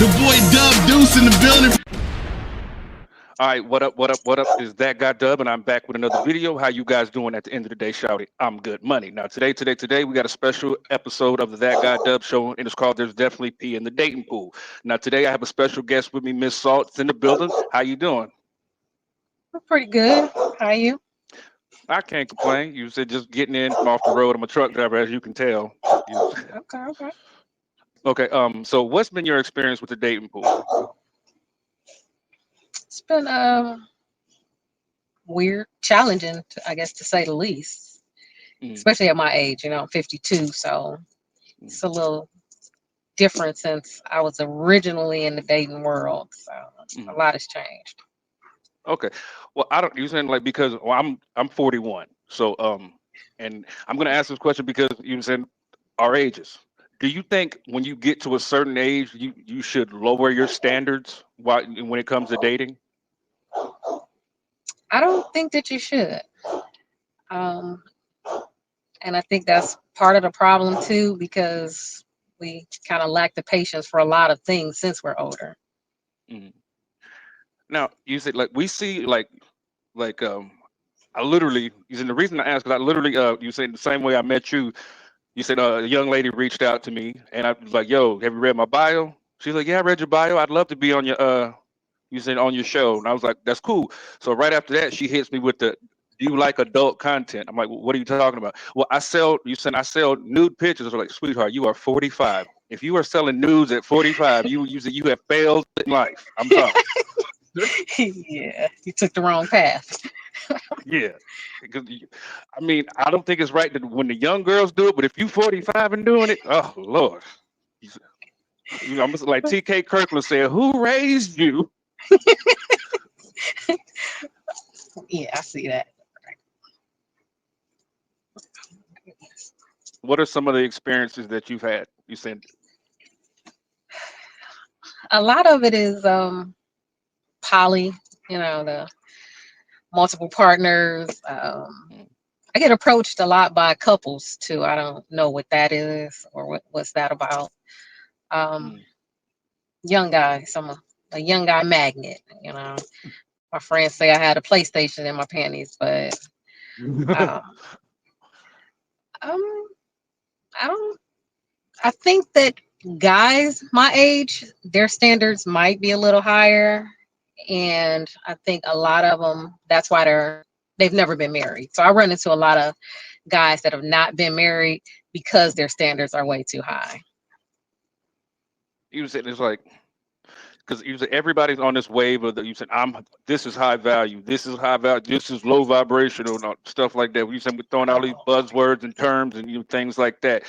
The boy Dub Deuce in the building. All right, what up, what up, what up? Is that guy Dub, and I'm back with another video. How you guys doing at the end of the day, shouty? I'm good money. Now, today, we got a special episode of the That Guy Dub show, and it's called There's Definitely Pee in the Dating Pool. Now, today, I have a special guest with me, Miss Salt's in the building. How you doing? I'm pretty good. How are you? I can't complain. You said just getting in from off the road. I'm a truck driver, as you can tell. Okay. Okay, so what's been your experience with the dating pool? It's been weird, challenging, I guess, to say the least. Especially at my age, I'm 52, so it's a little different since I was originally in the dating world. So a lot has changed. Okay, well, I don't. You saying like because I'm 41, so and I'm gonna ask this question because you said our ages. Do you think when you get to a certain age, you should lower your standards when it comes to dating? I don't think that you should. Um, and I think that's part of the problem too, because we kind of lack the patience for a lot of things since we're older. Mhm. Now you said like we see like I literally using the reason I asked because I literally you said the same way I met you. You said a young lady reached out to me and I was like, "Yo, have you read my bio?" She's like, "Yeah, I read your bio. I'd love to be on your you said on your show." And I was like, "That's cool." So right after that, she hits me with the, "Do you like adult content?" I'm like, "What are you talking about?" Well, I sell nude pictures. I was like, "Sweetheart, you are 45. If you are selling nudes at 45, you have failed in life. I'm sorry." Yeah, you took the wrong path. Yeah, because I mean, I don't think it's right that when the young girls do it, but if you 45 and doing it, oh Lord, almost like T.K. Kirkland said, "Who raised you?" Yeah, I see that. What are some of the experiences that you've had? You said, A lot of it is poly, the multiple partners. I get approached a lot by couples too. I don't know what that is or what's that about. Um, young guys. I'm a young guy magnet. My friends say I had a PlayStation in my panties, but um, um, I don't. I think that guys my age, their standards might be a little higher, and I think a lot of them. That's why they've never been married. So I run into a lot of guys that have not been married because their standards are way too high. you said it's like because you said everybody's on this wave of the. You said This is high value. This is high value. This is low vibrational and stuff like that. You said we're throwing all these buzzwords and terms and things like that.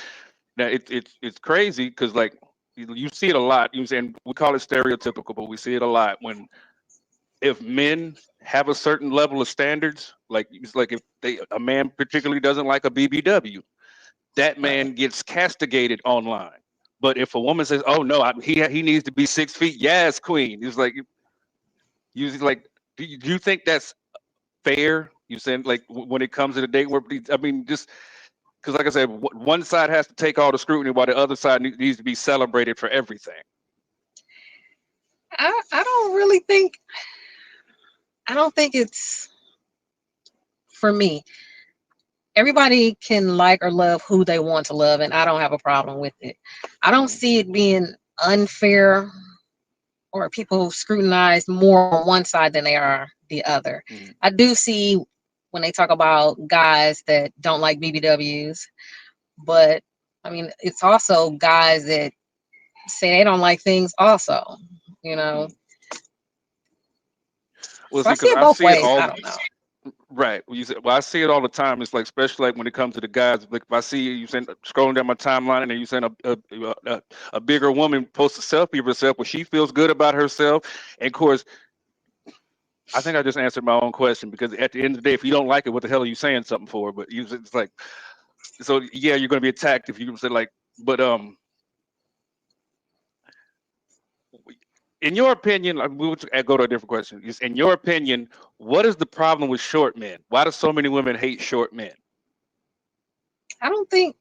Now it's crazy because like you see it a lot. You saying we call it stereotypical, but we see it a lot when if men have a certain level of standards, like it's like if a man particularly doesn't like a BBW, that Right. man gets castigated online. But if a woman says, "Oh no, he needs to be 6 feet," yes, queen. It's like usually like, do you think that's fair? You saying like when it comes to the date where I mean just because like I said, one side has to take all the scrutiny while the other side needs to be celebrated for everything. I don't really think. I don't think it's for me. Everybody can like or love who they want to love, and I don't have a problem with it. I don't Mm, see it being unfair or people scrutinize more on one side than they are the other. mm. I do see when they talk about guys that don't like BBWs, but I mean, it's also guys that say they don't like things also, you know. Mm. Well, So I see, see because it I both see it ways. all I the don't know. right. Well, you said, well, I see it all the time. It's like, especially like when it comes to the guys. Like, if I see you saying scrolling down my timeline, and then you saying a bigger woman post a selfie of herself where she feels good about herself. And of course, I think I just answered my own question because at the end of the day, if you don't like it, what the hell are you saying something for? But it's like, so yeah, you're going to be attacked if you say like, but in your opinion, we would go to a different question. In your opinion, what is the problem with short men? Why do so many women hate short men? I don't think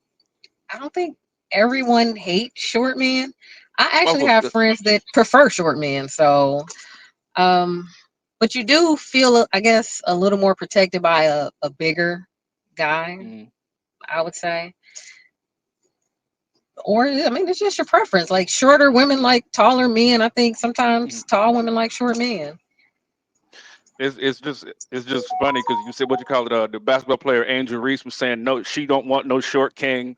I don't think everyone hates short men. I Oh, actually have friends that prefer short men. So, um, but you do feel, I guess, a little more protected by a bigger guy, mhm, I would say. Or, I mean, it's just your preference. Like shorter women like taller men. I think mhm. sometimes tall women like short men. It's just funny because you said what you call it. The basketball player Angel Reese was saying no, she don't want no short king.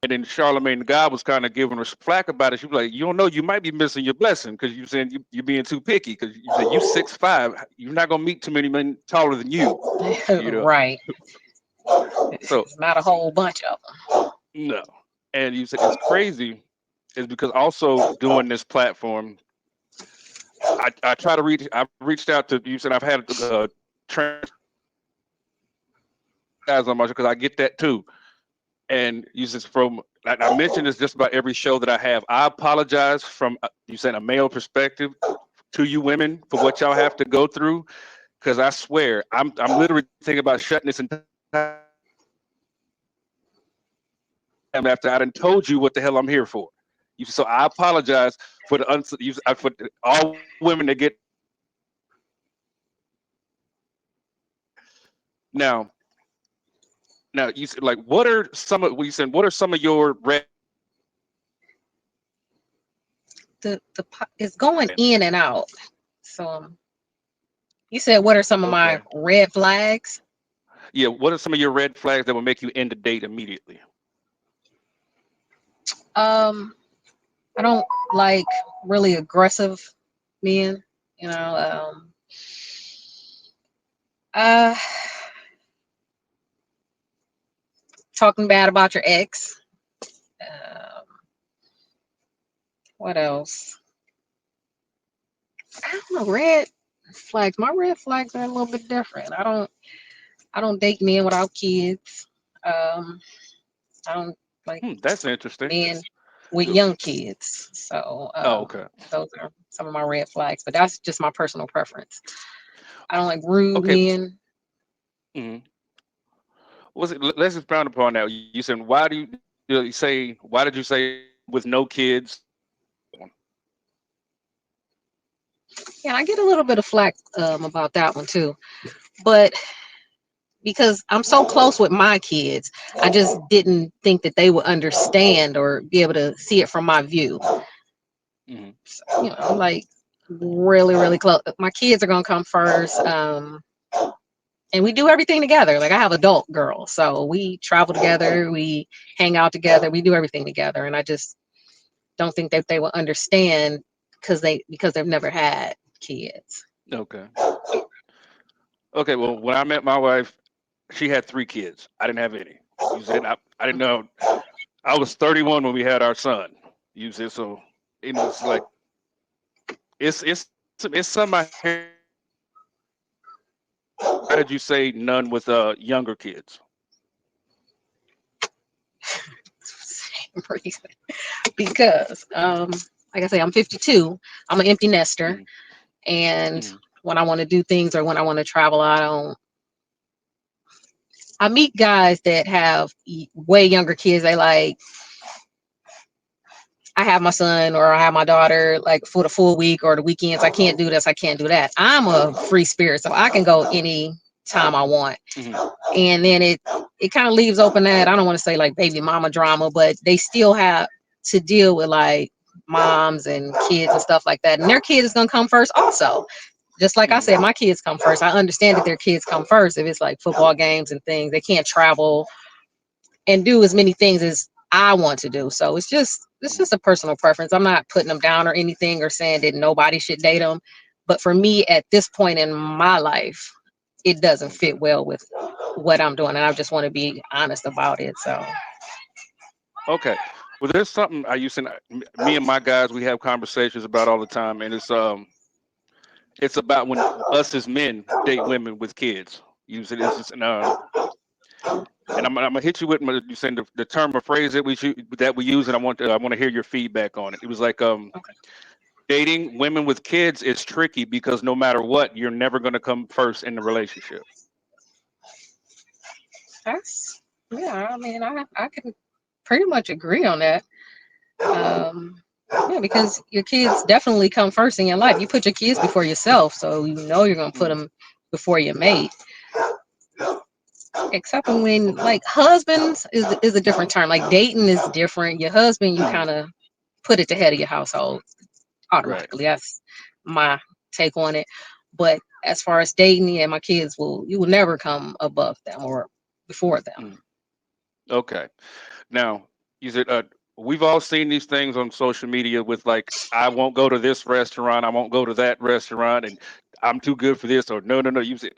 And then Charlemagne the God was kind of giving her flack about it. She was like, "You don't know, you might be missing your blessing because you saying you being too picky because you said you 6'5". You're not gonna meet too many men taller than you, you know. Right. So It's not a whole bunch of them. no, and you said it's crazy is because also doing this platform, I try to reach. I've reached out to you said I've had trans guys on my show because I get that too. And you said from like I mentioned this just about every show that I have. I apologize from you said a male perspective to you women for what y'all have to go through because I swear I'm literally thinking about shutting this entire time after I done told you what the hell I'm here for. So I apologize for the for all women that get now. Now you said like what are some of we said what are some of your red It's going in and out. So you said, what are some of my okay red flags? yeah what are some of your red flags that will make you end the date immediately? Um, I don't like really aggressive men. You know, uh, talking bad about your ex. Um, what else? I don't know. Red flags. My red flags are a little bit different. I don't date men without kids. Um, I don't like That's interesting. men with young kids. So Oh, okay. those are some of my red flags. But that's just my personal preference. I don't like rude Okay. men. Mhm. Let's expound upon that. You said why do you say why did you say with no kids? Yeah, I get a little bit of flack about that one too. But because I'm so close with my kids, I just didn't think that they would understand or be able to see it from my view. Mhm. So, like really, really close. My kids are gonna come first. And we do everything together. Like I have adult girls, so we travel together, we hang out together, we do everything together. And I just don't think that they will understand because they've never had kids. Okay. Okay. Well, when I met my wife, she had 3 kids. I didn't have any. You said I didn't know. I was 31 when we had our son. You said so. It's like it's some I hear. Why did you say none with younger kids? Same reason. Because like I say, I'm 52. I'm an empty nester, Mhm. and Mhm. when I want to do things or when I want to travel, I meet guys that have way younger kids. They like, I have my son or I have my daughter like for the full week or the weekends. I can't do this. I can't do that. I'm a free spirit, so I can go any time I want. Mhm. And then it kind of leaves open that I don't want to say like baby mama drama, but they still have to deal with like moms and kids and stuff like that. And their kid is gonna come first also. Just like I Mhm. said, my kids come first. I understand that their kids come first if it's like football games and things. They can't travel and do as many things as I want to do. So it's Mhm. just a personal preference. I'm not putting them down or anything or saying that nobody should date them. But for me at this point in my life, it doesn't Okay. fit well with what I'm doing. And I just want to be honest about it. So Okay. Well, there's something I used to. Me and my guys, we have conversations about all the time, and it's about when us as men date women with kids. Use it as and I'm gonna hit you with you saying the term or phrase that we use, and I want to hear your feedback on it. It was like okay. dating women with kids is tricky because no matter what, you're never gonna come first in the relationship. That's yeah, I mean I can pretty much agree on that. Um Yeah, because your kids definitely come first in your life. You put your kids before yourself, so you know you're gonna put Mm, them before your mate. Except for when like husbands is a different term. Like dating is different. Your husband, you mm, kind of put it to head of your household right. automatically. That's my take on it. But as far as dating, yeah, my kids you will never come above them or before them. Mm, okay. Now, you said we've all seen these things on social media with like, I won't go to this restaurant, I won't go to that restaurant, and I'm too good for this, or no, no, no. You said,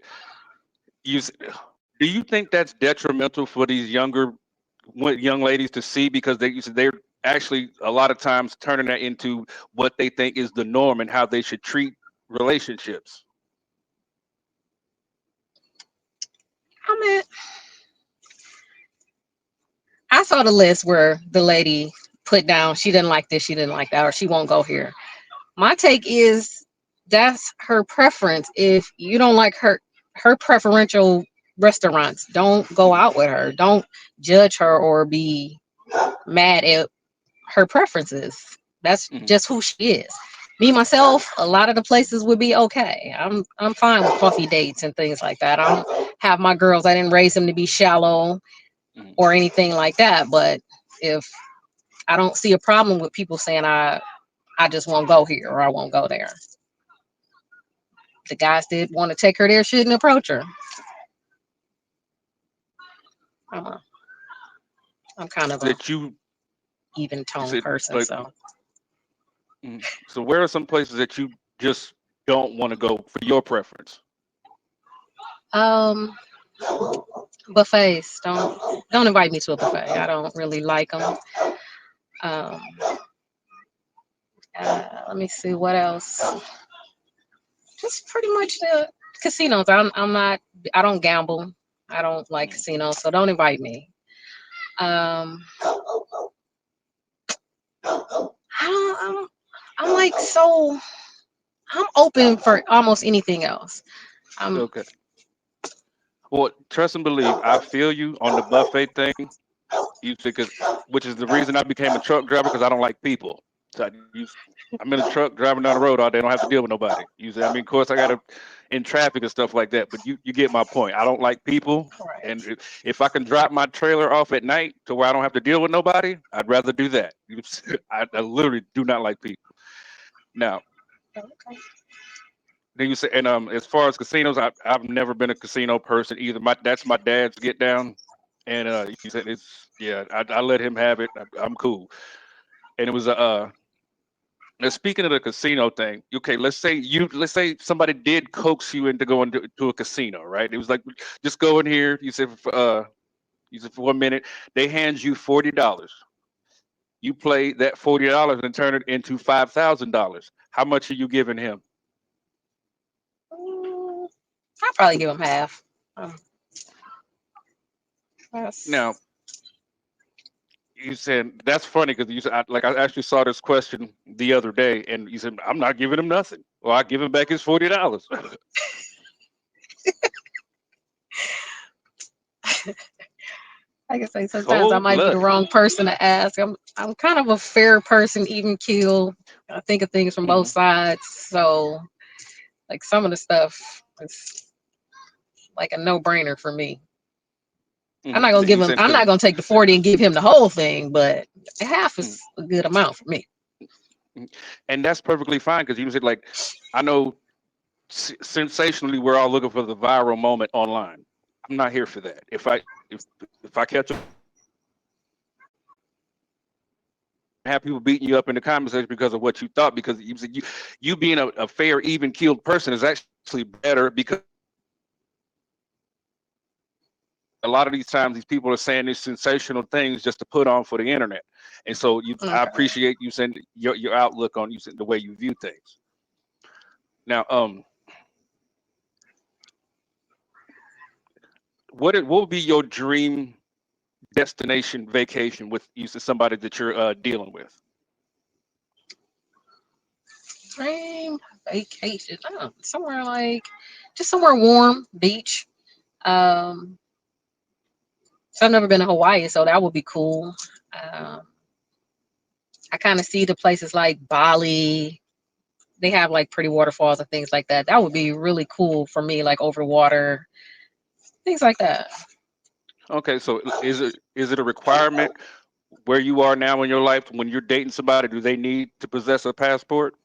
do you think that's detrimental for these young ladies to see because you said they're actually a lot of times turning that into what they think is the norm and how they should treat relationships? I mean, I saw the list where the lady put down she didn't like this, she didn't like that, or she won't go here. My take is that's her preference. If you don't like her preferential restaurants, don't go Mhm, out with her. Don't judge her or be mad at her preferences. That's mhm, just who she is. Me myself, a lot of the places would be okay. I'm fine with coffee dates and things like that. I don't have my girls. I didn't raise them to be shallow mhm. or anything like that. But if I don't see a problem with people saying I just won't go here or I won't go there. The guys that want to take her there shouldn't approach her. I'm a, I'm kind of a That even you tone said person, like, so so where are some places that you just don't want to go for your preference? um buffets don't invite me to a buffet. I don't really like them. Um, let me see what else. Just pretty much the casinos. I'm not. I don't gamble. I don't like Mm, casinos, so don't invite me. Um, I don't. I'm like so. I'm open for almost anything else. I'm okay. Well, trust and believe. I feel you on the buffet thing. You because which is the reason I became a truck driver because I don't like people. So I'm in a truck driving down the road all day. I don't have to deal with nobody. Usually, I mean, of course, I got to in traffic and stuff like that. But you get my point. I don't like people, right. and if I can drop my trailer off at night to where I don't have to deal with nobody, I'd rather do that. I literally do not like people. Now, Okay. then you say, and as far as casinos, I've never been a casino person either. That's my dad's get down, and he said it's yeah. I let him have it. I'm cool. And it was a now speaking of the casino thing. Okay, let's say somebody did coax you into going to a casino, right? It was like just go in here. You said for 1 minute they hand you $40. You play that $40 and turn it into $5,000. How much are you giving him? Mm, I'll probably give him half. Um, Now that's you said that's funny because you said like I actually saw this question the other day, and you said I'm not giving him nothing. Well, I give him back his $40. like I say, sometimes I Cold might be the blooded. wrong person to ask. I'm kind of a fair person, even keel. I think of things from both Hmm. sides. So like some of the stuff is like a no brainer for me. I'm Hmm. not gonna give You him. said I'm because not gonna take the 40 and give him the whole thing, but half is a good amount for me. and that's perfectly fine because you said like I know sensationally we're all looking for the viral moment online. I'm not here for that. If I catch have people beating you up in the comment section because of what you thought because you being a fair even keeled person is actually better because a lot of these times these people are saying these sensational things just to put on for the internet. And so I Okay. appreciate you saying your outlook on the way you view things. Now, what would be your dream destination vacation with you to somebody that you're dealing with? Dream vacation. Somewhere like just somewhere warm, beach. Um, so I've never been to Hawaii, so that would be cool. Um, I kind of see the places like Bali. They have like pretty waterfalls and things like that. That would be really cool for me, like over water, things like that. Okay, so is it a requirement where you are now in your life when you're dating somebody? Do they need to possess a passport?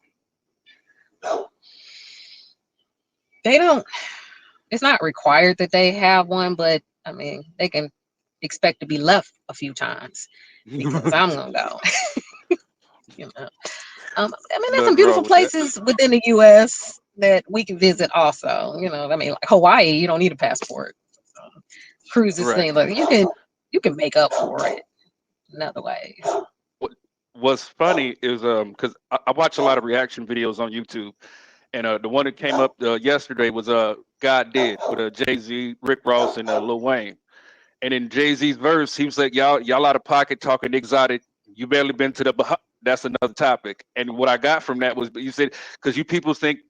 They don't, it's not required that they have one, but I mean, they can expect to be left a few times because I'm gonna go. you know, I mean, there's some Nothing wrong beautiful with that. places within the U.S. that we can visit. Also, I mean, like Hawaii, you don't need a passport. Cruises, Right. things like you can make up for it in other ways. What What's funny is because I watch a lot of reaction videos on YouTube, and the one that came up yesterday was God Did with Jay-Z, Rick Ross, and Lil Wayne. And in Jay-Z's verse, he was like, y'all out of pocket talking exotic. You barely been to the That's another topic. And what I got from that was you said because you people think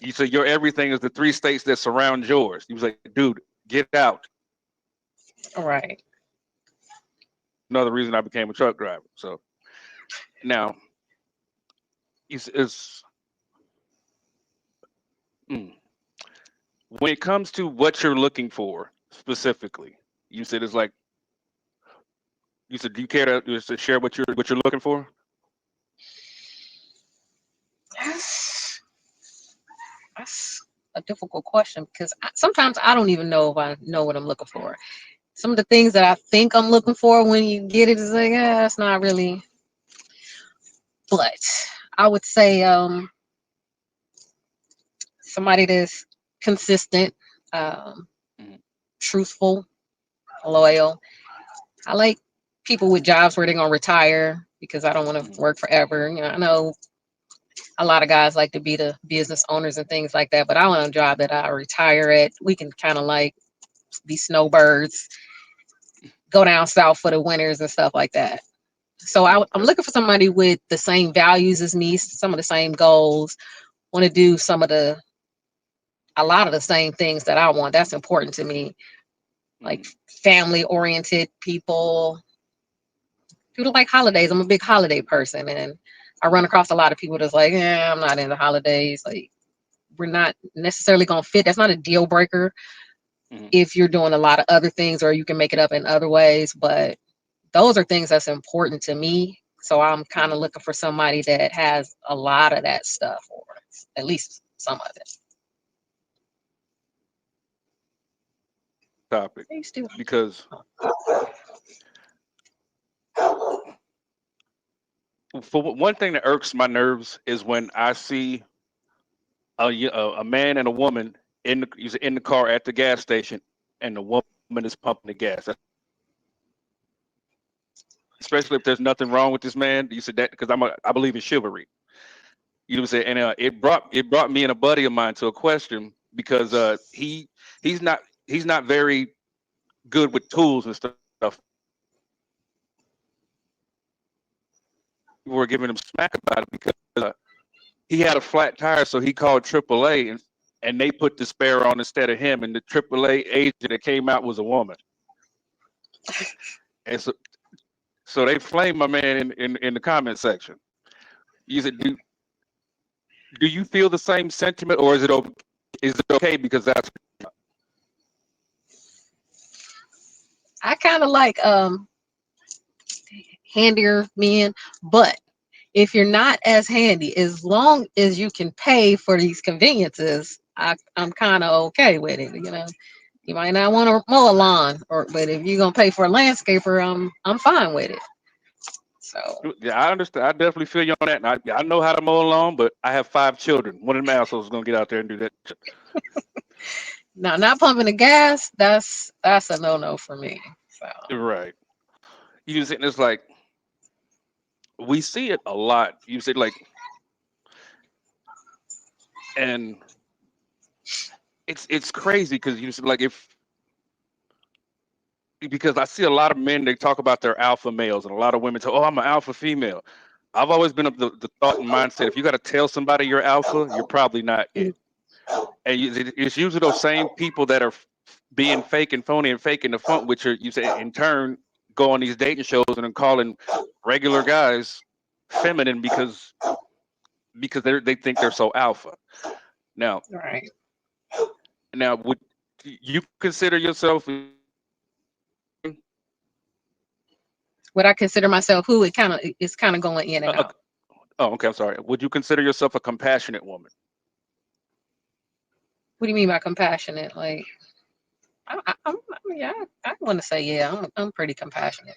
you said your everything is the three states that surround yours. He was like, dude, get out. All right. Another reason I became a truck driver. So now it's mm, when it comes to what you're looking for specifically, you said it's like you said. Do you care to just to share what you're looking for? That's a difficult question because sometimes I don't even know if I know what I'm looking for. Some of the things that I think I'm looking for when you get it is like, it's not really. But I would say somebody that's consistent, um, Mhm, truthful, loyal. I like people with jobs where they're gonna retire because I don't want mhm, to work forever. I know a lot of guys like to be the business owners and things like that, but I want a job that I retire at. We can kind of like be snowbirds, go down south for the winters and stuff like that. So I'm okay. looking for somebody with the same values as me, some of the same goals, want to do a lot of the same things that I want. That's important to me. Like Mhm, family oriented people, people like holidays. I'm a big holiday person, and I run across a lot of people that's like, yeah, I'm not into holidays. Like we're not necessarily gonna fit. That's not a deal breaker mhm, if you're doing a lot of other things or you can make it up in other ways. But those are things that's important to me. So I'm kind mhm. of looking for somebody that has a lot of that stuff, or at least some of it. Topic Hey, Stu. because one thing that irks my nerves is when I see a man and a woman in the car at the gas station, and the woman is pumping the gas. Especially if there's nothing wrong with this man. You said that because I believe in chivalry. You know what I'm saying? And it brought me and a buddy of mine to a question because he's not he's not very good with tools and stuff. We were giving him smack about it because he had a flat tire, so he called AAA and they put the spare on instead of him. And the AAA agent that came out was a woman, and so they flamed my man in the comment section. You said, do you feel the same sentiment, or is it okay because that's I kind of like handier men, but if you're not as handy, as long as you can pay for these conveniences, I'm kind of okay with it. You might not want to mow a lawn, but if you're gonna pay for a landscaper, I'm fine with it. So Yeah, I understand. I definitely feel you on that. And I know how to mow a lawn, but I have 5 children. One of them assholes is gonna get out there and do that. now, not pumping the gas, that's a no for me. So Right. You just it's like we see it a lot. You said like, and it's crazy because you said like if because I see a lot of men they talk about their alpha males and a lot of women say, "Oh, I'm an alpha female." I've always been of the thought and mindset if you got to tell somebody you're alpha, you're probably not it. And it's usually those same people that are being fake and phony and faking the funk, which are you say in turn go on these dating shows and then calling regular guys feminine because they think they're so alpha. Now, Right. would you consider yourself? Would I consider myself who? It's kind of going in and out. Oh, okay. I'm sorry. Would you consider yourself a compassionate woman? What do you mean by compassionate? Like, yeah, I want to say, yeah, I'm pretty compassionate.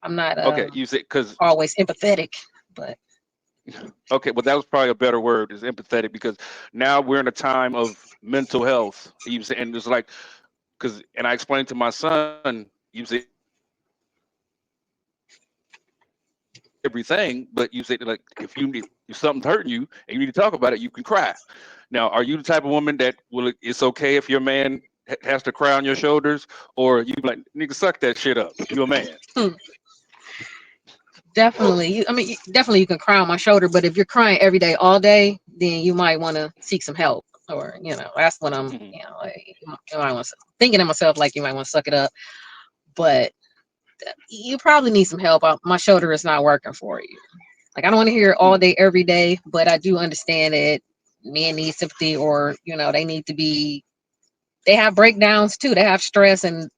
I'm not Okay, you said because always empathetic, but okay, well that was probably a better word is empathetic because now we're in a time of mental health. You said, and it's like because and I explained to my son, you said everything, but you said like if something's hurting you and you need to talk about it, you can cry. Now, are you the type of woman that it's okay if your man has to cry on your shoulders, or you like nigga suck that shit up? You a man? definitely. Definitely you can cry on my shoulder, but if you're crying every day, all day, then you might want to seek some help, or that's when I'm, Mhm. like, you might want to thinking to myself like you might want to suck it up, but you probably need some help. My shoulder is not working for you. Like, I don't want to hear it all day, every day, but I do understand that men need sympathy, or they have breakdowns too. They have stress and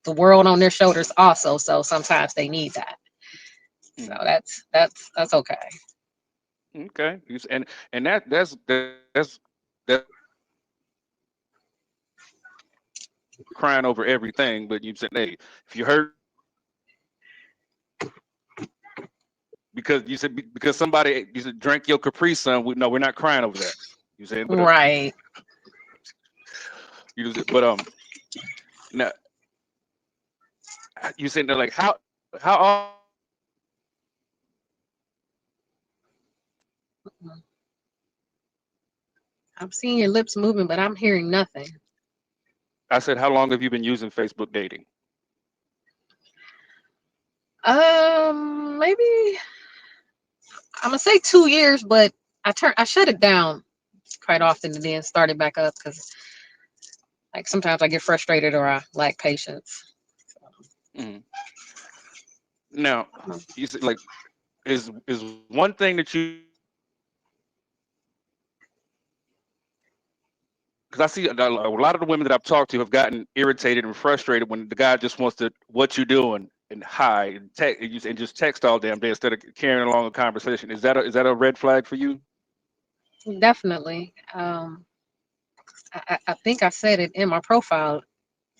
the world on their shoulders also. So sometimes they need that. So that's okay. Okay, and that's crying over everything, but you said, hey, if you hurt because you said because somebody you said drank your Capri Sun, no, we're not crying over that. You said, but Right. now you said like how I'm seeing your lips moving, but I'm hearing nothing. I said how long have you been using Facebook dating? Maybe I'm gonna say 2 years, but I shut it down quite often and then started back up because, like, sometimes I get frustrated or I lack patience. Mhm. Now you said like is one thing that you because I see a lot of the women that I've talked to have gotten irritated and frustrated when the guy just wants to what you doing and hi and text and just text all damn day instead of carrying along a conversation. Is that a red flag for you? Definitely. I think I said it in my profile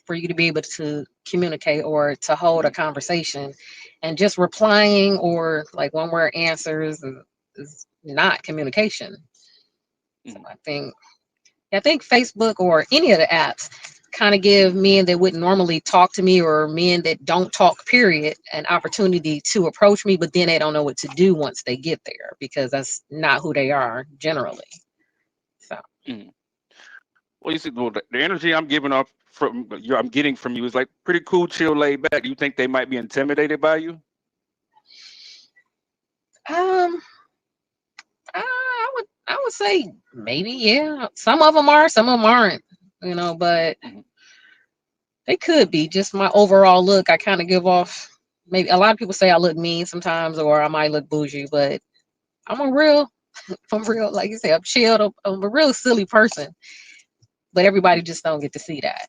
for you to be able to communicate or to hold a Mhm. conversation, and just replying or like one word answers is not communication. So Mhm. I think Facebook or any of the apps kind of give men that wouldn't normally talk to me, or men that don't talk period, an opportunity to approach me, but then they don't know what to do once they get there because that's not who they are generally. So Mhm. Well, you see, well, the energy I'm giving off I'm getting from you is like pretty cool, chill, laid back. You think they might be intimidated by you? um I would say maybe, yeah. Some of them are, some of them aren't, but Mhm. they could be. Just my overall look, I kind of give off. Maybe a lot of people say I look mean sometimes, or I might look bougie, but I'm a real, I'm real, like you say, I'm chilled. I'm a real silly person, but everybody just don't get to see that.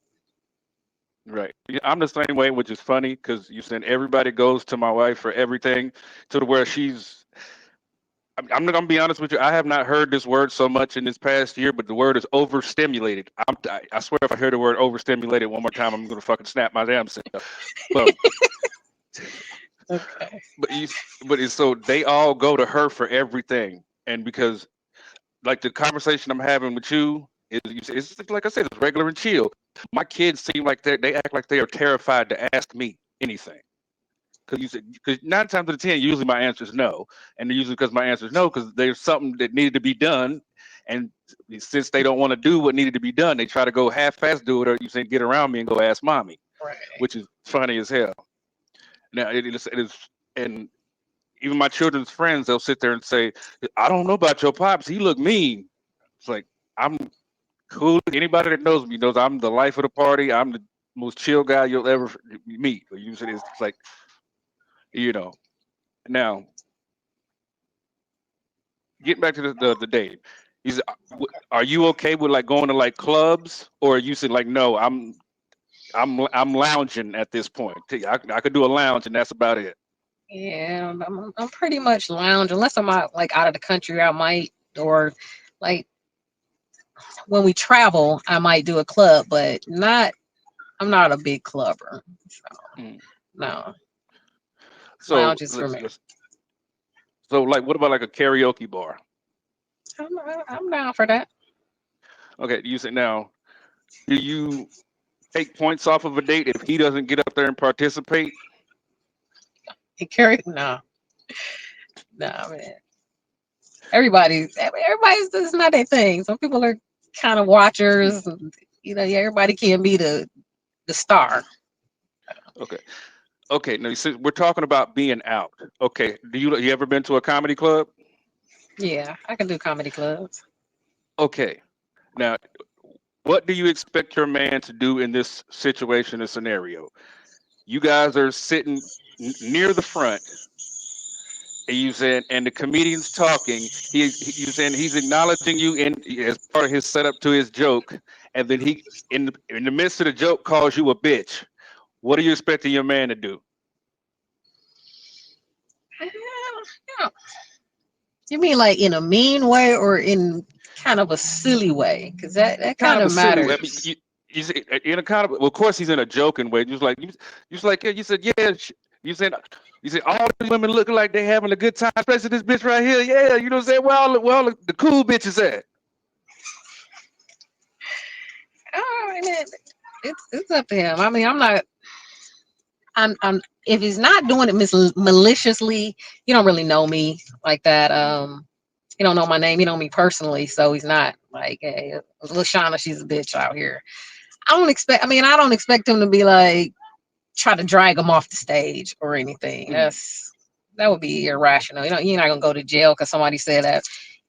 Right. Yeah, I'm the same way, which is funny because you said everybody goes to my wife for everything to the where she's. I'm not gonna be honest with you. I have not heard this word so much in this past year, but the word is overstimulated. I swear, if I hear the word overstimulated one more time, I'm gonna fucking snap my damn self. But Okay. but you, but it's so they all go to her for everything, and because like the conversation I'm having with you is, it's like I said, it's regular and chill. My kids seem like they act like they are terrified to ask me anything. Because 9 times out of 10, usually my answer is no, and usually because my answer is no, because there's something that needed to be done, and since they don't want to do what needed to be done, they try to go half-ass do it, or you say get around me and go ask mommy, Right. which is funny as hell. Now it is, and even my children's friends, they'll sit there and say, "I don't know about your pops. He look mean." It's like I'm cool. Anybody that knows me knows I'm the life of the party. I'm the most chill guy you'll ever meet. You said it's like, you know. Now, getting back to the date, he's. Are you okay with like going to like clubs, or you said like, no, I'm lounging at this point. I could do a lounge, and that's about it. Yeah, I'm pretty much lounge unless I'm out like out of the country. I might or like when we travel, I might do a club, but not. I'm not a big clubber. So Mm. no, So lounge is for me. so like, what about like a karaoke bar? I'm down for that. Okay, you said now, do you take points off of a date if he doesn't get up there and participate? He carry no, no man. Everybody's this is not their thing. Some people are kind of watchers. And, yeah, everybody can't be the star. Okay. Okay. Now, since we're talking about being out, okay. You ever been to a comedy club? Yeah, I can do comedy clubs. Okay. Now, what do you expect your man to do in this situation or scenario? You guys are sitting near the front, and you said, and the comedian's talking. You saying he's acknowledging you in as part of his setup to his joke, and then he in the midst of the joke calls you a bitch. What are you expecting your man to do? Yeah. You mean like in a mean way or in kind of a silly way? Because that Kind kind of a of silly way. I mean, matters. you say in a kind of well, of course he's in a joking way. Just like yeah, you said yeah. You said all the women looking like they having a good time, especially this bitch right here. Yeah, you know what I'm saying? Well, the cool bitches at. Oh, and it's up to him. I mean, I'm not. I'm if he's not doing it maliciously, you don't really know me like that. You don't know my name, you know me personally, so he's not like, hey, Lashana, she's a bitch out here. I don't expect him to be like try to drag him off the stage or anything. Mm. That would be irrational. You're not gonna go to jail because somebody said that.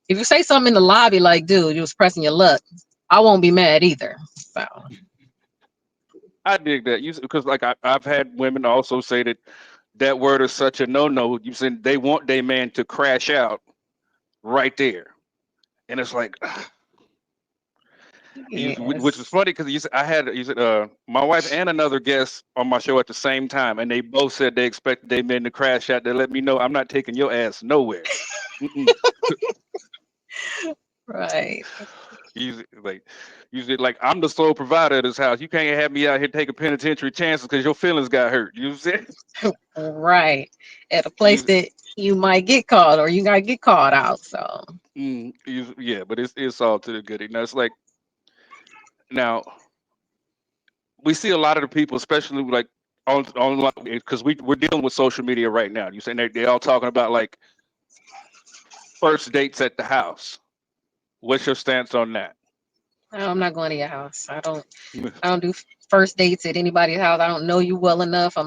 If you say something in the lobby like, dude, you was pressing your luck, I won't be mad either. So I dig that. Because like I've had women also say that word is such a no. You said they want their man to crash out right there, and it's like which was yes. funny because you said my wife and another guest on my show at the same time, and they both said they expected their men to crash out. They let me know I'm not taking your ass nowhere. Mm-mm. Right. You like you said like I'm the sole provider of this house. You can't have me out here taking penitentiary chances because your feelings got hurt. You know what I'm Right. At a place saying? that you might get caught or you gotta get caught out. So Yeah, but it's all to the good. Now it's like now we see a lot of the people, especially like on because we're dealing with social media right now. You saying they all talking about like first dates at the house. What's your stance on that? no, I'm not going to your house. I don't do first dates at anybody's house. I don't know you well enough.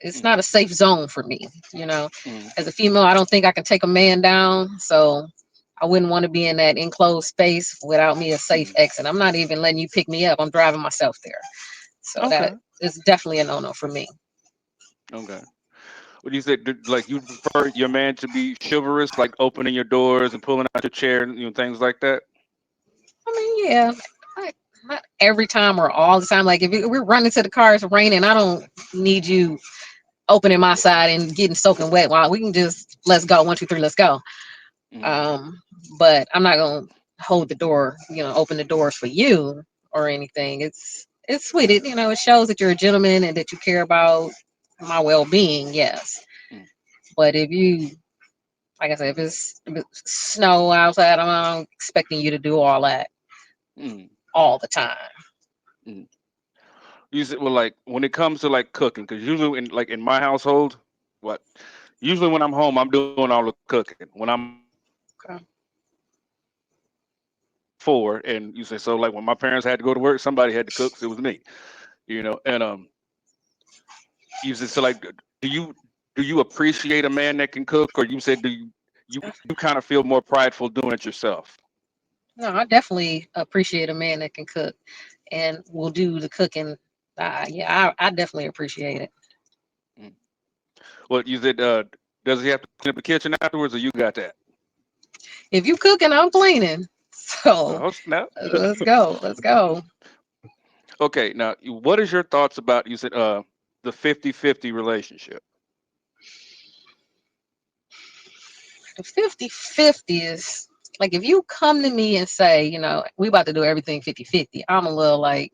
It's Mm, not a safe zone for me. You know, mm, as a female, I don't think I can take a man down. So I wouldn't want to be in that enclosed space without me a safe mm. exit. I'm not even letting you pick me up. I'm driving myself there. So that Okay, is definitely a no-no for me. okay. What do you say? Like you prefer your man to be chivalrous, like opening your doors and pulling out your chair, and things like that? I mean, yeah, not every time or all the time. Like if we're running to the car, it's raining. I don't need you opening my side and getting soaking wet. While we can just let's go 1, 2, 3, let's go. Mm, Um, but I'm not gonna hold the door, open the doors for you or anything. It's sweet. It shows that you're a gentleman and that you care about my well-being. Yes, mm, but if you like I said, if it's snow outside, I'm not expecting you to do all that mm, all the time. mm. You said well, like when it comes to like cooking, because usually in my household, what usually when I'm home, I'm doing all the cooking. When I'm Okay. forward, and you say so like when my parents had to go to work, somebody had to cook, so it was me. And you said so like do you do you appreciate a man that can cook, or you said do you kind of feel more prideful doing it yourself? No, I definitely appreciate a man that can cook and will do the cooking Yeah, I definitely appreciate it. Mm. Well, you said, does he have to clean up the kitchen afterwards, or you got that? If you cooking, I'm cleaning. So Oh snap! let's go. Let's go. Okay, now what is your thoughts about you said the 50-50 relationship? The 50-50 is like if you come to me and say, we about to do everything 50-50, I'm a little like,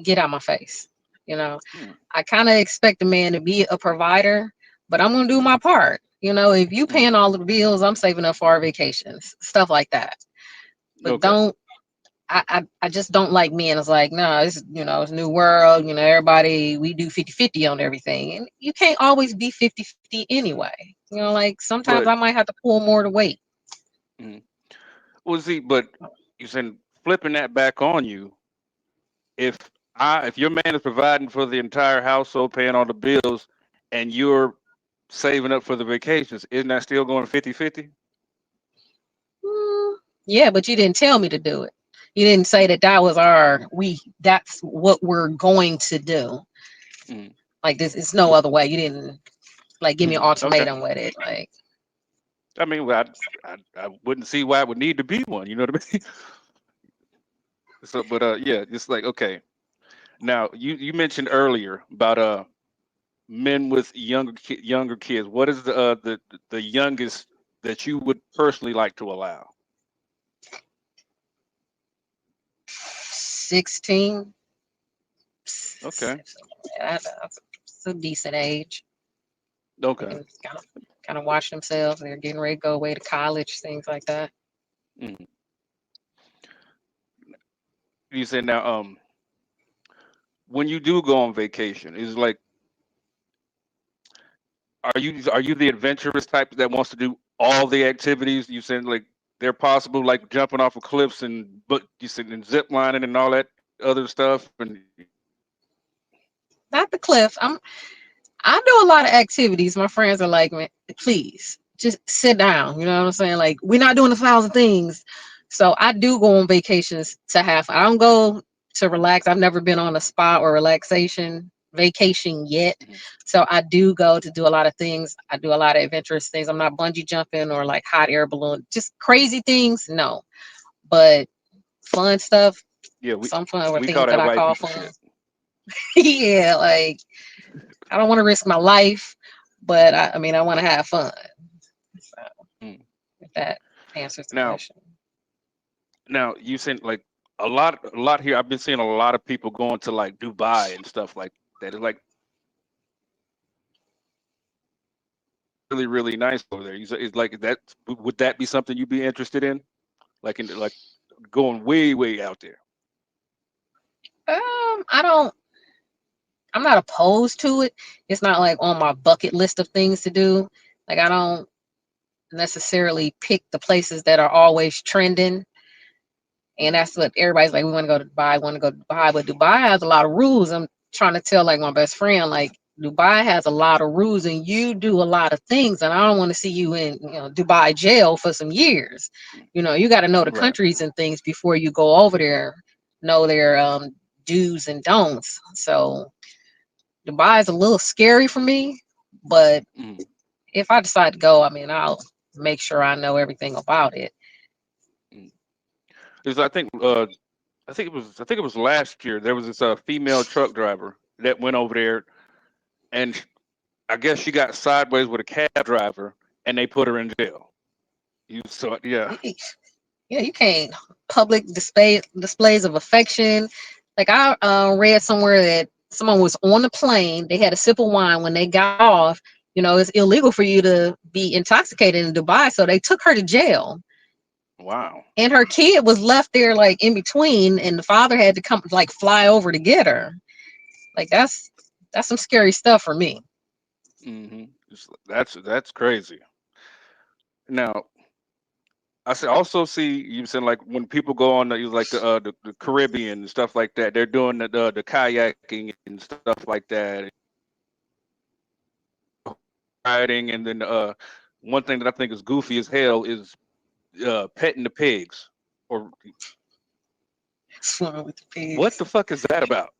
get out my face. You know, Mm, I kind of expect a man to be a provider, but I'm gonna do my part. If you mm, paying all the bills, I'm saving up for our vacations, stuff like that. But okay, don't I just don't like men. It's like, no, it's new world, everybody, we do 50-50 on everything. And you can't always be 50-50 anyway. Like sometimes but I might have to pull more to weight. mm, well, see, but you said flipping that back on you. If if your man is providing for the entire household, paying all the bills, and you're saving up for the vacations, isn't that still going 50-50? Mm, yeah, but you didn't tell me to do it. You didn't say Mm, that was that's what we're going to do. mm, Like this, it's no other way. You didn't like give me an okay. ultimatum with it. Like, I mean, well, I wouldn't see why it would need to be one. You know what I mean? So, but yeah, it's like okay. Now, you mentioned earlier about men with younger kids. What is the youngest that you would personally like to allow? 16. Okay. Yeah, that's a decent age. They Okay. can kind of watch themselves. They're getting ready to go away to college, things like that. Mm. You said now, when you do go on vacation, is like, are you the adventurous type that wants to do all the activities? You said like they're possible, like jumping off of cliffs and but you said and zip lining and all that other stuff. And Not the cliff. I do a lot of activities. My friends are like, man, please just sit down. You know what I'm saying? Like, we're not doing 1,000 things. So I do go on vacations to have. I don't go to relax. I've never been on a spa or relaxation vacation yet. Mhm. So I do go to do a lot of things. I do a lot of adventurous things. I'm not bungee jumping or like hot air balloon, just crazy things. No, but fun stuff. Yeah, we Some fun or we call things that that I white call people fun. shit. Yeah, like I don't want to risk my life, but I mean, I want to have fun. So Mm. if that answers the Now, question. now you said like a lot here. I've been seeing a lot of people going to like Dubai and stuff like that. It's like really really nice over there. You say it's like that. Would that be something you'd be interested in? Like in like going way out there? I don't. I'm not opposed to it. It's not like on my bucket list of things to do. Like I don't necessarily pick the places that are always trending, and Mm. that's what everybody's like. We want to go to Dubai. Want to go to Dubai, but Dubai has a lot of rules. I'm trying to tell like my best friend like. Dubai has a lot of rules and you do a lot of things and I don't want to see you in Dubai jail for some years. You got to know the Right. countries and things before you go over there, know their do's and don'ts. So Dubai is a little scary for me, but Mm. if I decide to go, I mean, I'll make sure I know everything about it. Mm. Because I think it was last year. There was this female truck driver that went over there, and I guess she got sideways with a cab driver, and they put her in jail. You saw it, yeah. Yeah, you can't public displays of affection. Like I read somewhere that someone was on the plane, they had a sip of wine when they got off. It's illegal for you to be intoxicated in Dubai, so they took her to jail. Wow. And her kid was left there like in between, and the father had to come like fly over to get her. Like that's some scary stuff for me. Hmm. That's crazy. Now, also see you said like when people go on like the Caribbean and stuff like that, they're doing the kayaking and stuff like that, riding, and then one thing that I think is goofy as hell is petting the pigs. Or Swimming with the what pigs. the fuck is that about?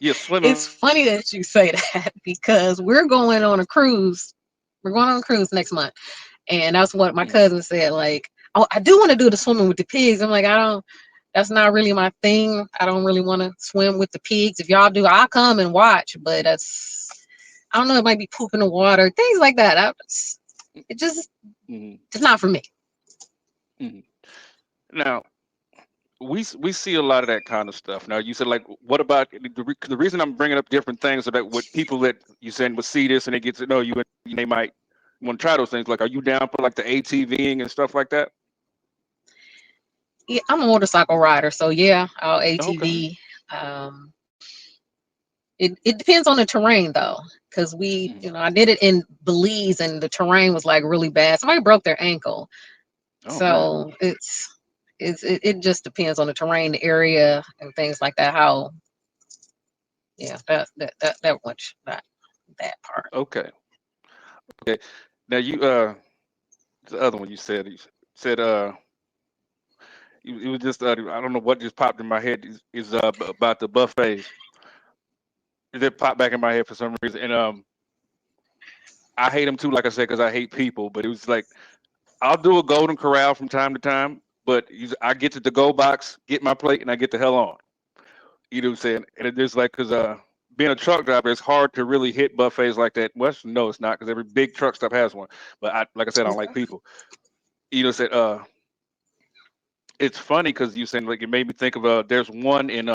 Yeah, swimming. It's funny that you say that because we're going on a cruise. We're going on a cruise next month, and that's what my Mm, cousin said. Like, oh, I do want to do the swimming with the pigs. I'm like, I don't. That's not really my thing. I don't really want to swim with the pigs. If y'all do, I'll come and watch. But that's, I don't know. It might be poop in the water, things like that. It just, mm, it's not for me. mm. Now, we see a lot of that kind of stuff. Now, you said like, what about the reason I'm bringing up different things so that with people that you saying would see this and they get to know you and they might want to try those things. Like, are you down for like the ATVing and stuff like that? Yeah, I'm a motorcycle rider, so yeah, I'll Okay. ATV. Um, it depends on the terrain though, because Mm. I did it in Belize and the terrain was like really bad. Somebody broke their ankle, Oh man. so it just depends on the terrain, the area, and things like that. How yeah, that much that part. Okay. Okay. Now the other one you said it was just I don't know what just popped in my head is about the buffets. It popped back in my head for some reason, and I hate them too. Like I said, because I hate people. But it was like I'll do a Golden Corral from time to time, but I get to the go box, get my plate, and I get the hell on. You know what I'm saying? And it just like because being a truck driver, it's hard to really hit buffets like that. Well, no, it's not because every big truck stop has one. But like I said, I don't like people. You know, said it's funny because you saying like it made me think of there's one in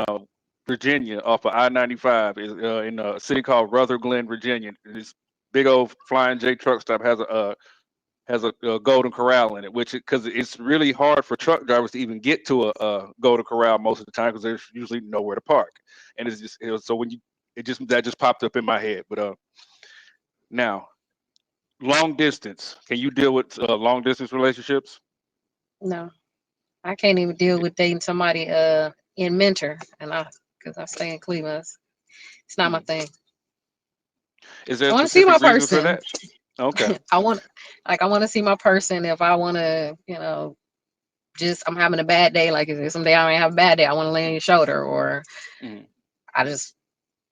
Virginia off of I-95 is in a city called Rutherglen, Glen, Virginia. This big old Flying J truck stop has a Golden Corral in it, which because it's really hard for truck drivers to even get to a Golden Corral most of the time because there's usually nowhere to park, and it's just so when you it just that just popped up in my head. But now long distance, can you deal with long distance relationships? No, I can't even deal with dating somebody in Mentor, and because I stay in Cleveland, it's not my Mhm. thing. Is there I a want to see specific my reason for person. that? Okay. I want to see my person. If I want to, just I'm having a bad day. Like if there's some day I may have a bad day, I want to lay on your shoulder, or Mhm. I just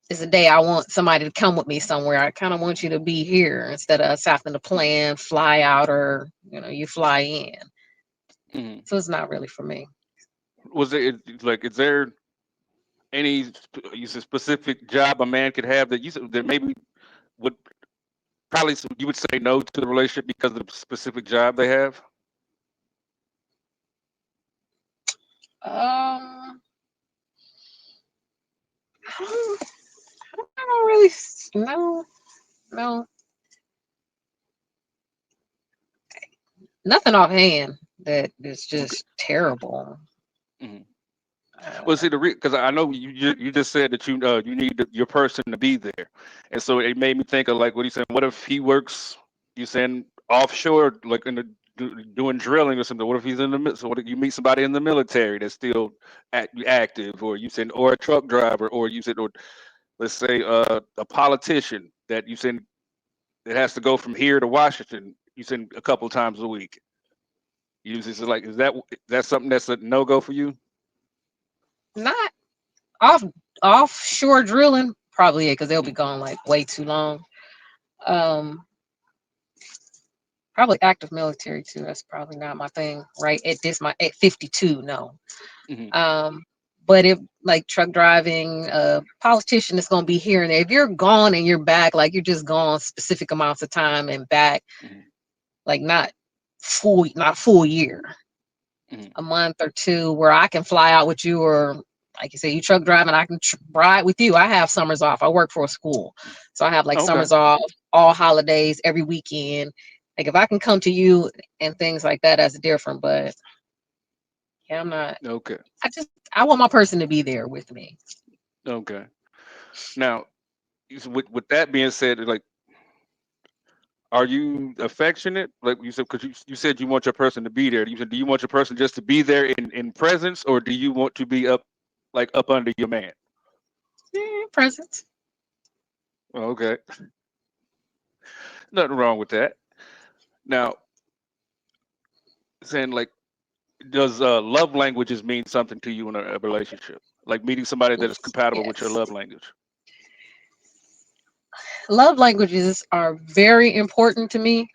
it's a day I want somebody to come with me somewhere. I kind of want you to be here instead of us having to Mhm. plan, fly out, or you fly in. Mhm. So it's not really for me. Was like is there any you said specific job a man could have that you said that maybe would probably you would say no to the relationship because of the specific job they have? Um, I don't really no, no, nothing offhand that is Okay. just terrible. Mhm. Well, Uh, see, because I know you just said that you need your person to be there, and so it made me think of like what you said. What if he works? You saying offshore, like in the doing drilling or something? What if he's in the so what if you meet somebody in the military that's still active, or you said, or a truck driver, or you said, or let's say a politician that you said that has to go from here to Washington. You said a couple times a week. You just like is that something that's a no go for you? Not off offshore drilling, probably because they'll be Mm, gone like way too long. Um, Probably active military too. That's probably not my thing, right? At 52, no. mhm, Um, but if like truck driving, politician is gonna be here and there. If you're gone and you're back, like you're just gone specific amounts of time and back, mhm, like not full year, mhm. a month or two, where I can fly out with you, or like you say, you truck driving, I can ride with you. I have summers off. I work for a school, so I have like Okay. summers off, all holidays, every weekend. Like if I can come to you and things like that, that's different. But yeah, I'm not. Okay. I want my person to be there with me. Okay. Now, with that being said, like, are you affectionate? Like you said, because you said you want your person to be there. You said, do you want your person just to be there in presence, or do you want to be up under your man? Presents. Okay. Nothing wrong with that. Now, saying like, does love languages mean something to you in a relationship? Like meeting somebody that is compatible with your Yes. love language. Love languages are very important to me.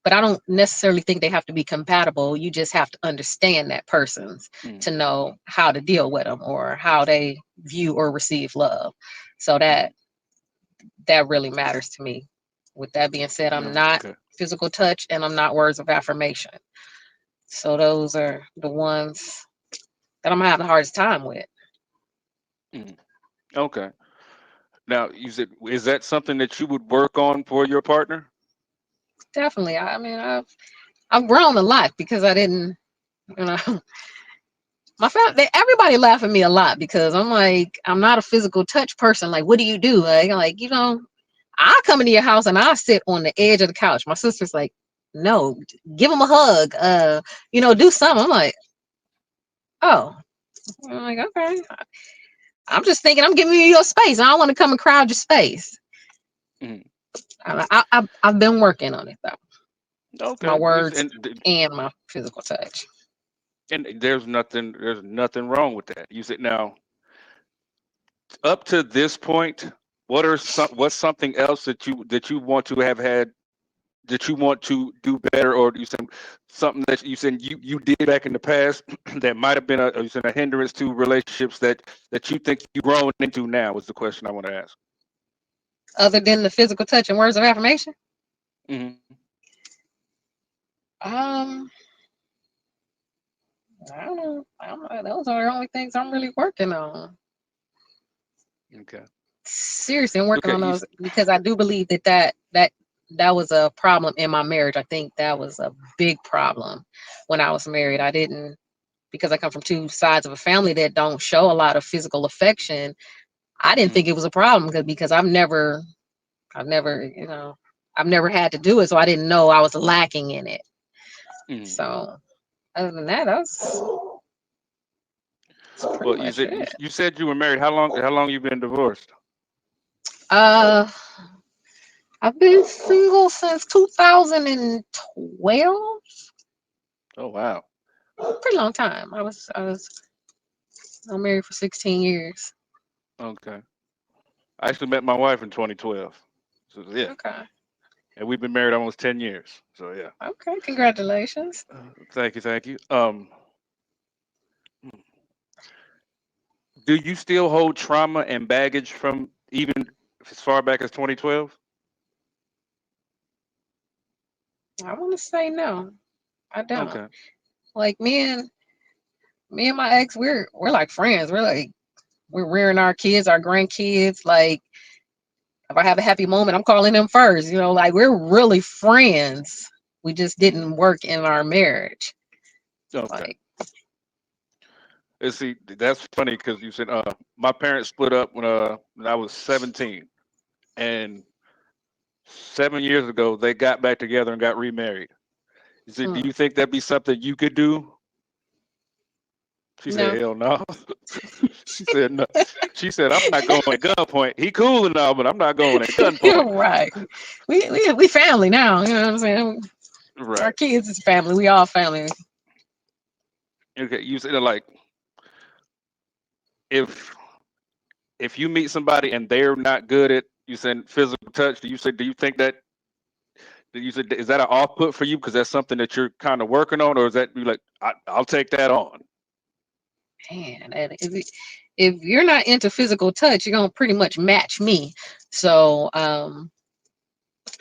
But I don't necessarily think they have to be compatible. You just have to understand that person's Mm, to know how to deal with them or how they view or receive love. So mm. that really matters to me. With that being said, I'm No, not okay. physical touch and I'm not words of affirmation. So those are the ones that I'm gonna have the hardest time with. Mm, okay. Now, you said, is that something that you would work on for your partner? Definitely. I mean, I've grown a lot because I didn't, you know, my family, everybody laugh at me a lot because I'm like, I'm not a physical touch person. Like, what do you do? Like, I come into your house and I sit on the edge of the couch. My sister's like, no, give him a hug. Do something. I'm like, oh, I'm like, okay. I'm just thinking I'm giving you your space. I don't want to come and crowd your space. Mm, I've been working on it though. My okay. words and my physical touch. And there's nothing wrong with that. You said now, up to this point, what's something else that you want to have had, that you want to do better, or you said something that you said you did back in the past that might have been you said a hindrance to relationships that you think you've grown into now, was the question I want to ask. Other than the physical touch and words of affirmation. Hmm. Um, I don't know. Those are the only things I'm really working on. Okay. Seriously, I'm working Okay. on those because I do believe that was a problem in my marriage. I think that was a big problem when I was married. I didn't because I come from two sides of a family that don't show a lot of physical affection. I didn't think Mm, it was a problem because I've never, I've never had to do it, so I didn't know I was lacking in it. mm. So other than that, that's pretty Well, you much said you, it. you said you were married. How long you been divorced? Uh, I've been single since 2012. Oh, wow. Pretty long time. I'm married for 16 years. Okay. I actually met my wife in 2012. So yeah, Okay. and we've been married almost 10 years. So yeah. Okay. Congratulations. Thank you, thank you. Do you still hold trauma and baggage from even as far back as 2012? I want to say no. I don't. Okay. Like me and my ex, we're like friends. We're rearing our kids, our grandkids. Like if I have a happy moment, I'm calling them first. Like we're really friends. We just Hmm. didn't work in our marriage. Okay. Like, And see, that's funny because you said my parents split up when I was 17, and 7 years ago they got back together and got remarried. You said, do mm, you think that'd be something you could do? She said, no, hell no. She said no. She said, I'm not going at gunpoint. He cool and all, but I'm not going at gunpoint. you're right. We family now. You know what I'm saying? Our Right. kids is family. We all family. Okay. You said like if if you meet somebody and they're not good at you said physical touch, do you think that you said is that an off put for you because that's something that you're kind of working on, or is that you like I'll take that on? Man, and if you're not into physical touch, you're gonna pretty much match me. So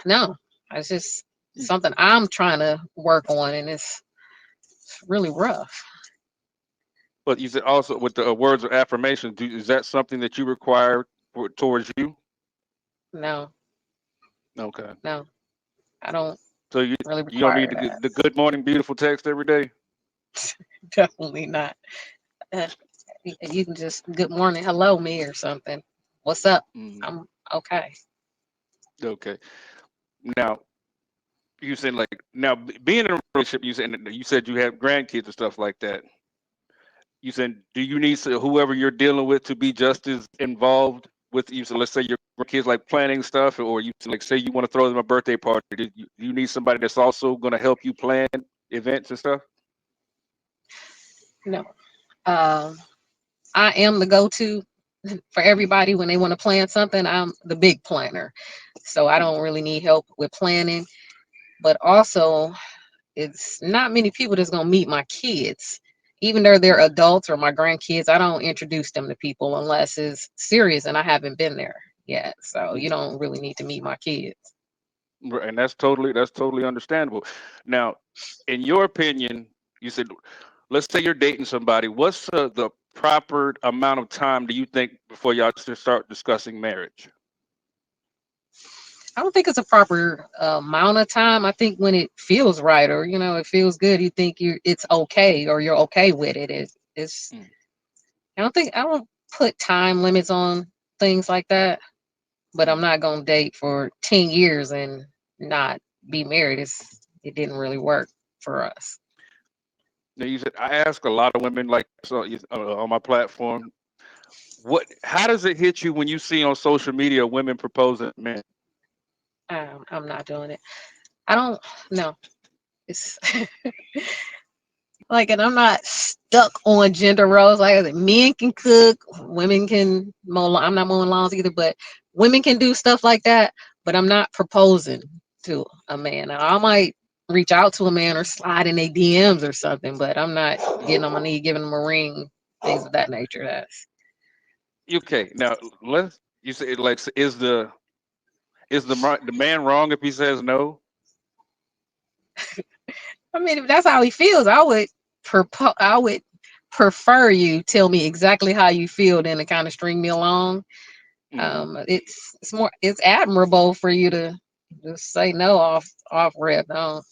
no, it's just Mm. something I'm trying to work on, and it's really rough. But you said also with the words of affirmation, is that something that you require towards you? No, Okay. no, I don't So you really you don't need require the good morning beautiful text every day. that. Definitely not. Uh, you can just good morning, hello me or something. What's up? Mm, I'm okay. okay. Now you said like now being in a relationship, you said you have grandkids and stuff like that. You said, do you need whoever you're dealing with to be just as involved with you? So let's say your kids like planning stuff, or you like say you want to throw them a birthday party. Do you need somebody that's also going to help you plan events and stuff? No. Um, I am the go-to for everybody when they want to plan something. I'm the big planner. So I don't really need help with planning. But also, it's not many people that's gonna meet my kids. Even though they're adults or my grandkids, I don't introduce them to people unless it's serious and I haven't been there yet. So you don't really need to meet my kids. Right, and that's totally understandable. Now, in your opinion, you said, let's say you're dating somebody. What's the proper amount of time do you think before y'all should start discussing marriage? I don't think it's a proper amount of time. I think when it feels right or it feels good, you think it's okay or you're okay with it. It's Mm. I don't put time limits on things like that. But I'm Mm. not gonna date for 10 years and not be married. It didn't really work for us. Now, you said I ask a lot of women like on my platform, how does it hit you when you see on social media women proposing men? I'm not doing it. I don't know. It's like, and I'm not stuck on gender roles. Like I said, men can cook, women can mow. I'm not mowing lawns either, but women can do stuff like that. But I'm not proposing to a man. Now, I might reach out to a man or slide in their DMs or something, but I'm not getting on my knee, giving them a ring, things of that nature. That's Okay, now let's you say like is the man wrong if he says no? I mean, if that's how he feels, I would prefer you tell me exactly how you feel than to kind of string me along. Hmm. It's admirable for you to just say no off rip. No,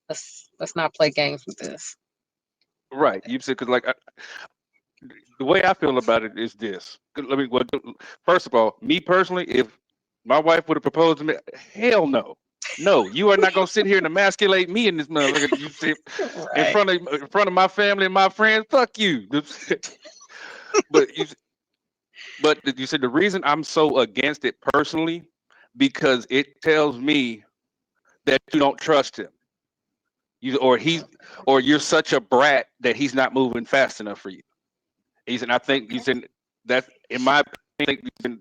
let's not play games with this. Right, you said because the way I feel about it is this. 'Cause let me. Well, first of all, me personally, if my wife would have proposed to me, hell no. No, you are not gonna sit here and emasculate me in this motherfucker. You sit Right. in front of my family and my friends. Fuck you. but you but you said the reason I'm so against it personally because it tells me that you don't trust him. You or you're such a brat that he's not moving fast enough for you. He said, I think you said that in my opinion, I think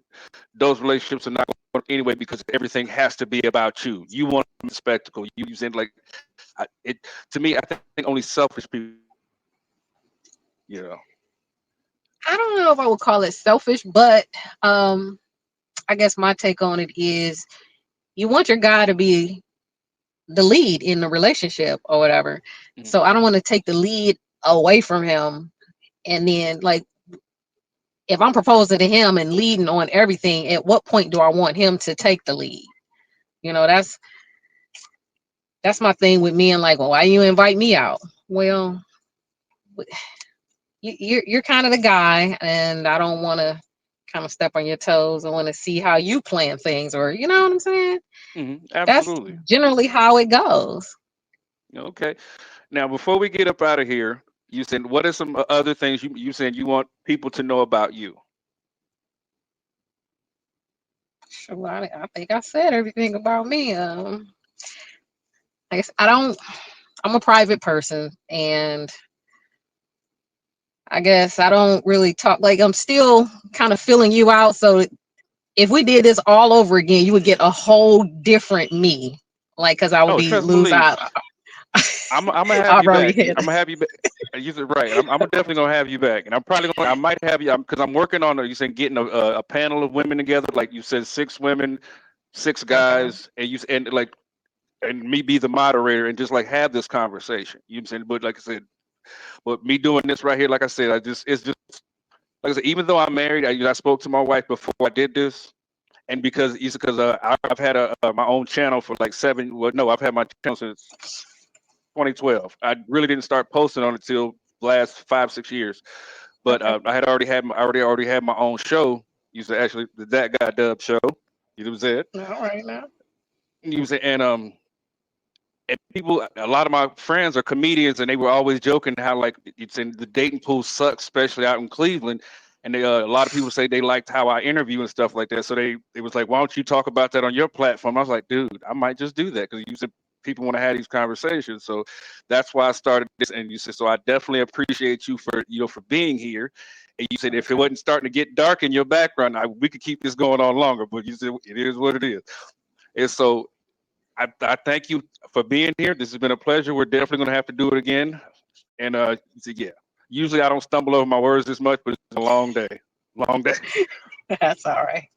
those relationships are not going anyway because everything has to be about you. You want a spectacle. You said it to me. I think only selfish people. You know. I don't know if I would call it selfish, but um, I guess my take on it is you want your guy to be the lead in the relationship or whatever. Mhm. So I don't want to take the lead away from him. And then, like, if I'm proposing to him and leading on everything, at what point do I want him to take the lead? You know, that's my thing with men. Like, well, why you invite me out? Well, you're kind of the guy, and I don't want to kind of step on your toes. I want to see how you plan things, or you know what I'm saying? That's Absolutely. generally how it goes. Okay. Now, before we get up out of here, you said what are some other things you said you want people to know about you? Sure, I think I said everything about me. I guess I don't. I'm a private person, and I guess I don't really talk. Like I'm still kind of filling you out. So if we did this all over again, you would get a whole different me. Like, because I would Oh, be trust lose believe. out. I'm gonna have I've you already back. hit. I'm gonna have you back. You said right. I'm definitely gonna have you back, and I might have you because I'm working on you said getting a panel of women together, like you said, 6 women, 6 Okay. guys, and me be the moderator and just like have this conversation. You know what I'm saying? But like I said, but me doing this right here, like I said, it's just like I said, even though I'm married, I spoke to my wife before I did this, and because I've had my own channel for like 7. Well, no, I've had my channel since 2012. I really didn't start posting on it till last 5-6 years. But Okay. I already had my own show. Used to actually the That Guy Dub show. You know what I'm saying? All right now. You know what I'm saying? And people, a lot of my friends are comedians, and they were always joking how like it's in the dating pool sucks, especially out in Cleveland. And a lot of people say they liked how I interview and stuff like that. So it was like, why don't you talk about that on your platform? I was like, dude, I might just do that because you said people want to have these conversations. So that's why I started this. And you said, so I definitely appreciate you for, for being here. And you said, if it wasn't starting to get dark in your background, we could keep this going on longer, but you said it is what it is. And so I thank you for being here. This has been a pleasure. We're definitely going to have to do it again. And you said, yeah, usually I don't stumble over my words this much, but it's a long day. That's all right.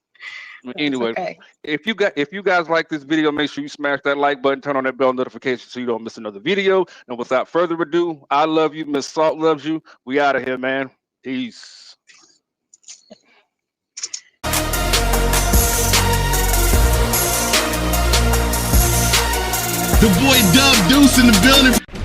Anyway, okay. if you guys like this video, make sure you smash that like button, turn on that bell notification so you don't miss another video. And without further ado, I love you. Miss Salt loves you. We out of here, man. Peace. The boy Dub Deuce in the building.